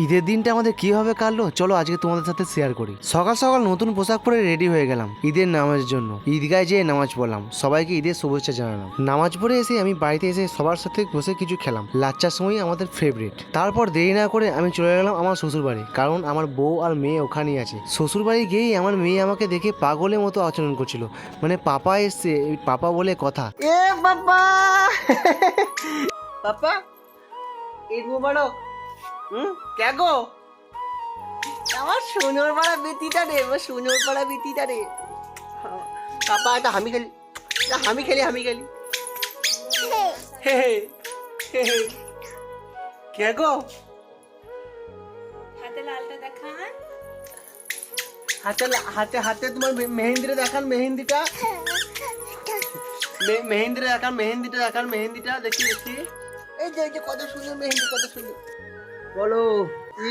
ঈদের দিনটা আমাদের কিভাবে কাটলো চলো আজকে তোমাদের সাথে শেয়ার করি। সকাল সকাল নতুন পোশাক পরে রেডি হয়ে গেলাম ঈদের নামাজের জন্য। ঈদগায় যেয়ে নামাজ পড়লাম, সবাইকে ঈদের শুভেচ্ছা জানালাম। নামাজ পড়ে এসে আমি বাড়িতে এসে সবার সাথে বসে কিছু খেলাম। লাচ্চার সময় আমাদের ফেভারিট। তারপর দেরি না করে আমি চলে গেলাম আমার শ্বশুর বাড়ি, কারণ আমার বউ আর মেয়ে ওখানেই আছে। শ্বশুর বাড়ি গিয়েই আমার মেয়ে আমাকে দেখে পাগলের মতো আচরণ করছিল, মানে পাপা এসছে, পাপা বলে কথা। এ বাবা পাপা ঈদ মুবারক। কে গো? আমার সোনর পাড়া বেতিটা রে, আমার সোনর পাড়া বেতিটা রে। পাপা এটা হামি খেলি, হামি খেলি, হামি খেলি। হে হে হে। কে গো? হাতে লালটা দেখান। হাতে হাতে হাতে তোমার মেহেন্দিটা দেখান, মেহেন্দিটা। মেহেন্দিটা দেখান, মেহেন্দিটা দেখান, মেহেন্দিটা দেখি দেখি। এই যে কত সুন্দর মেহেন্দি, কত সুন্দর। বলো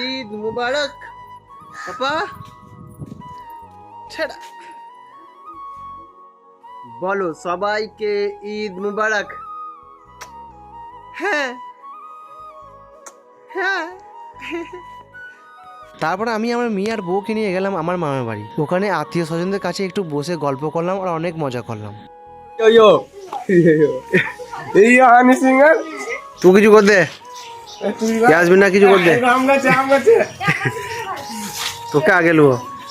ঈদ মুবারক পাপা। ছেড়া বলো সবাইকে ঈদ মুবারক। হ্যাঁ হ্যাঁ। তারপর আমি আমার মেয়ে আর বউকে নিয়ে গেলাম আমার মামার বাড়ি। ওখানে আত্মীয় স্বজনদের কাছে একটু বসে গল্প করলাম আর অনেক মজা করলাম। তুই কিছু করতে আসবি না, কিছু করতে তোকে আগে লো।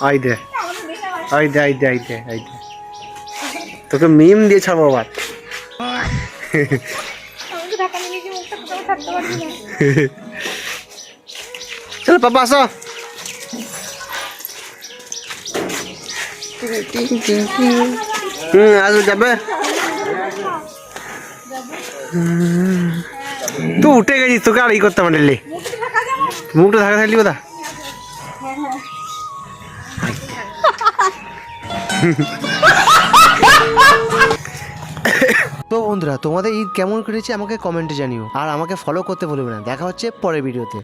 আই দে আই দে আই দে আই দে আই দে, তোকে মিম দিয়ে ছাড়বো আবার। চলো পাপা আসো। আসো যাবে। তুই উঠে গেছিস, তোকে আর ই করতে পারলি, মুখটা ঢাকা থাকলি কোথা। তো বন্ধুরা, তোমাদের ঈদ কেমন কেটেছে আমাকে কমেন্টে জানিও, আর আমাকে ফলো করতে ভুলবে না। দেখা হচ্ছে পরের ভিডিওতে।